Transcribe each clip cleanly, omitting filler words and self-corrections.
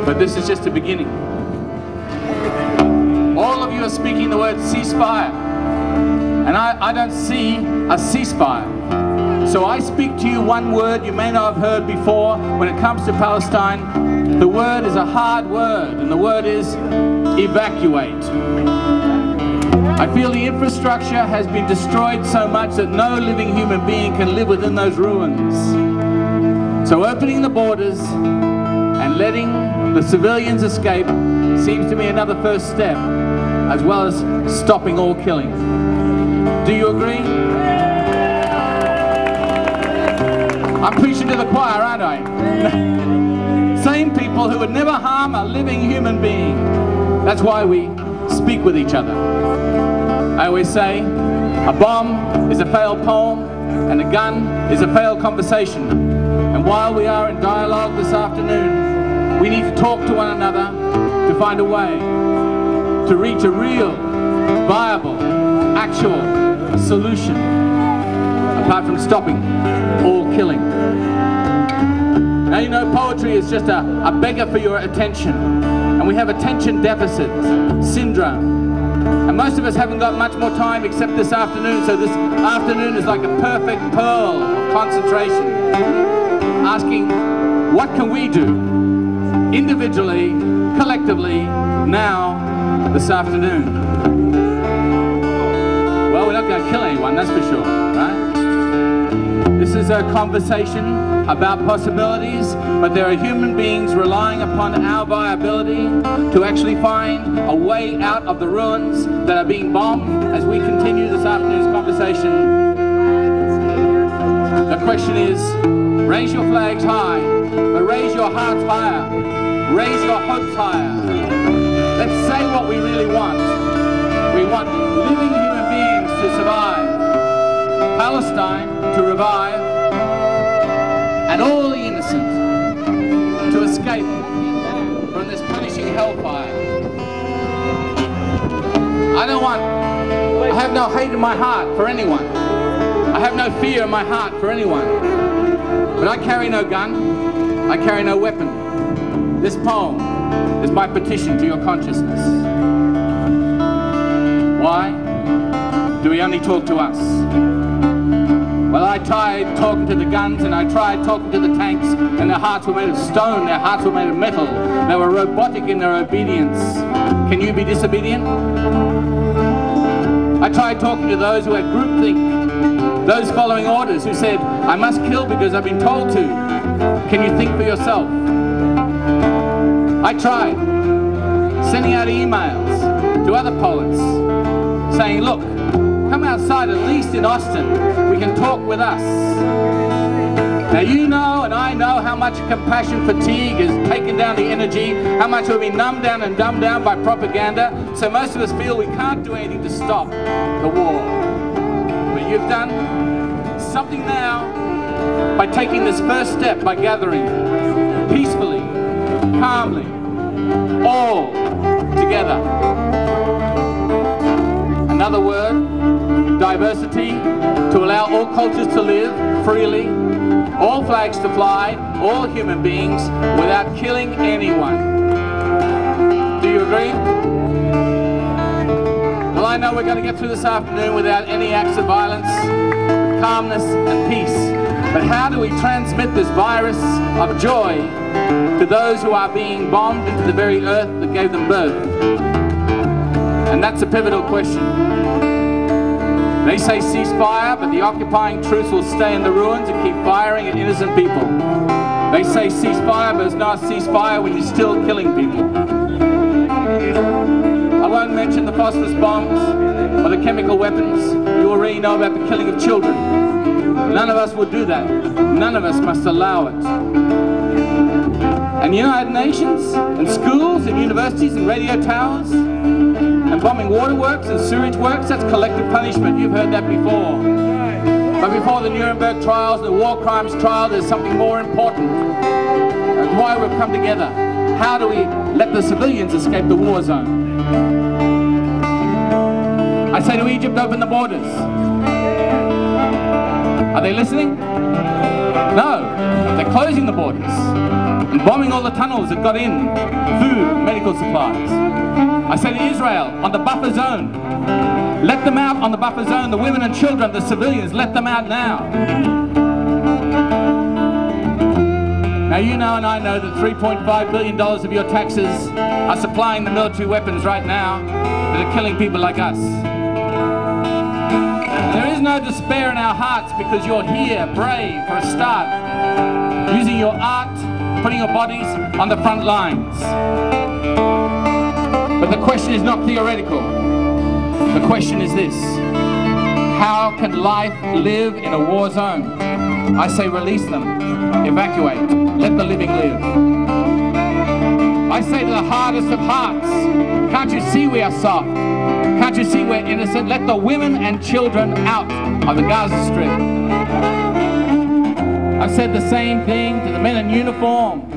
But this is just a beginning. All of you are speaking the word ceasefire, and I don't see a ceasefire. So I speak to you one word you may not have heard before. When it comes to Palestine, the word is a hard word, and the word is evacuate. I feel the infrastructure has been destroyed so much that no living human being can live within those ruins. So opening the borders and letting the civilians escape seems to be another first step, as well as stopping all killing. Do you agree? I'm preaching to the choir, aren't I? Same people who would never harm a living human being. That's why we speak with each other. I always say, a bomb is a failed poem, and a gun is a failed conversation. And while we are in dialogue this afternoon, we need to talk to one another to find a way to reach a real, viable, actual solution, apart from stopping all killing. Now you know poetry is just a beggar for your attention, and we have attention deficit syndrome. And most of us haven't got much more time except this afternoon, so this afternoon is like a perfect pearl of concentration, asking what can we do individually, collectively, now, this afternoon. Well, we're not going to kill anyone, that's for sure, right? This is a conversation about possibilities, but there are human beings relying upon our viability to actually find a way out of the ruins that are being bombed as we continue this afternoon's conversation. The question is, raise your flags high, but raise your hearts higher, raise your hopes higher. Let's say what we really want. We want living human beings to survive, Palestine to revive, and all the innocent to escape from this punishing hellfire. I have no hate in my heart for anyone. I have no fear in my heart for anyone. But I carry no gun, I carry no weapon. This poem is my petition to your consciousness. Why do we only talk to us? Well, I tried talking to the guns, and I tried talking to the tanks, and their hearts were made of stone, their hearts were made of metal. They were robotic in their obedience. Can you be disobedient? I tried talking to those who had groupthink, those following orders who said, I must kill because I've been told to. Can you think for yourself? I tried sending out emails to other poets saying, look, come outside, at least in Austin, we can talk with us. Now you know and I know how much compassion fatigue has taken down the energy, how much we've been numbed down and dumbed down by propaganda, so most of us feel we can't do anything to stop the war. But you've done something now by taking this first step, by gathering peacefully, calmly, all together. Another word, diversity, to allow all cultures to live freely, all flags to fly, all human beings, without killing anyone. Do you agree? Well, I know we're going to get through this afternoon without any acts of violence, calmness and peace. But how do we transmit this virus of joy to those who are being bombed into the very earth that gave them birth? And that's a pivotal question. They say ceasefire, but the occupying troops will stay in the ruins and keep firing at innocent people. They say ceasefire, but it's not a ceasefire when you're still killing people. I won't mention the phosphorus bombs or the chemical weapons. You already know about the killing of children. None of us would do that. None of us must allow it. And United Nations, and schools, and universities, and radio towers, and bombing waterworks and sewage works, that's collective punishment. You've heard that before. But before the Nuremberg trials and the war crimes trial, there's something more important. That's why we've come together. How do we let the civilians escape the war zone? I say to Egypt, open the borders. Are they listening? No, they're closing the borders. And bombing all the tunnels that got in food, medical supplies. I say to Israel, on the buffer zone, let them out on the buffer zone, the women and children, the civilians, let them out now. Now you know and I know that $3.5 billion of your taxes are supplying the military weapons right now that are killing people like us. And there is no despair in our hearts because you're here, brave, for a start, using your art, putting your bodies on the front lines. But the question is not theoretical. The question is this: how can life live in a war zone? I say release them, evacuate, let the living live. I say to the hardest of hearts, can't you see we are soft? Can't you see we're innocent? Let the women and children out of the Gaza Strip. I've said the same thing to the men in uniform.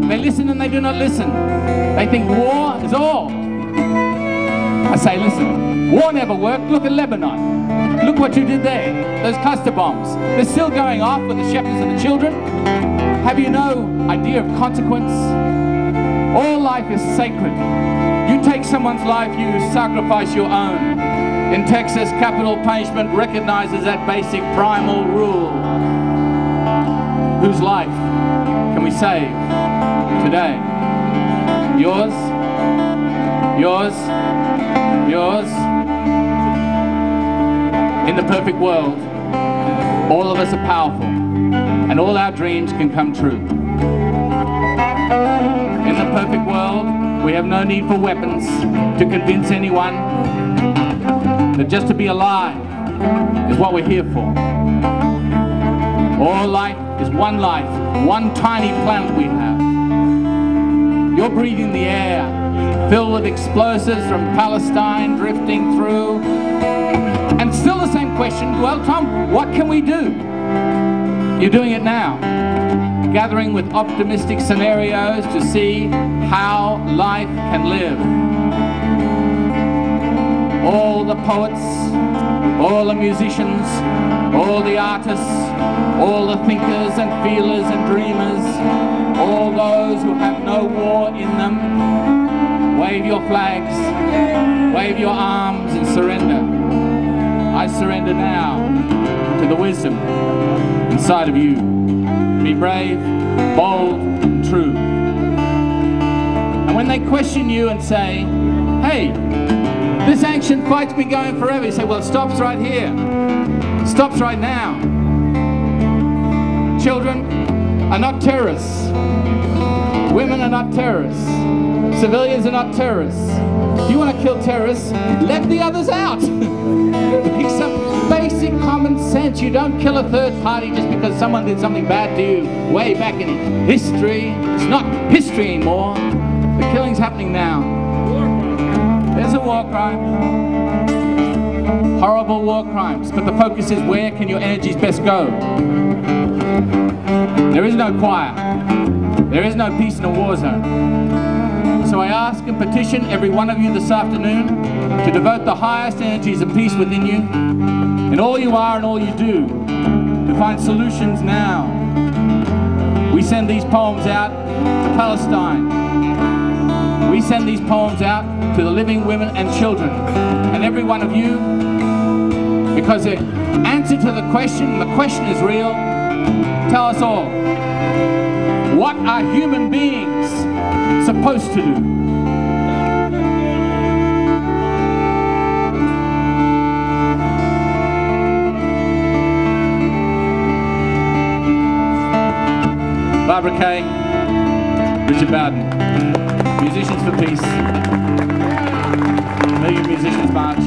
They listen and they do not listen. They think war is all. I say, listen, war never worked. Look at Lebanon. Look what you did there. Those cluster bombs. They're still going off with the shepherds and the children. Have you no idea of consequence? All life is sacred. You take someone's life, you sacrifice your own. In Texas, capital punishment recognizes that basic primal rule. Whose life can we save today? Yours? Yours? Yours? In the perfect world, all of us are powerful and all our dreams can come true. In the perfect world, we have no need for weapons to convince anyone that just to be alive is what we're here for. All life is one life, one tiny planet we have. You're breathing the air filled with explosives from Palestine drifting through. And still the same question, well, Thom, what can we do? You're doing it now, gathering with optimistic scenarios to see how life can live. All the poets, all the musicians, all the artists, all the thinkers and feelers and dreamers, all those who have no war in them, wave your flags, wave your arms and surrender. I surrender now to the wisdom inside of you. Be brave, bold, and true. And when they question you and say, hey, this ancient fight's been going forever, you say, well, it stops right here. It stops right now. Children are not terrorists. Women are not terrorists. Civilians are not terrorists. If you want to kill terrorists, let the others out. Make some basic common sense. You don't kill a third party just because someone did something bad to you way back in history. It's not history anymore. The killing's happening now. There's a war crime. Horrible war crimes. But the focus is, where can your energies best go? There is no choir. There is no peace in a war zone. So I ask and petition every one of you this afternoon to devote the highest energies of peace within you, in all you are and all you do, to find solutions now. We send these poems out to Palestine. We send these poems out to the living women and children, and every one of you, because the answer to the question is real. Tell us all, what are human beings supposed to do? Barbara Kay, Richard Bowden, Musicians for Peace, Million Musicians March.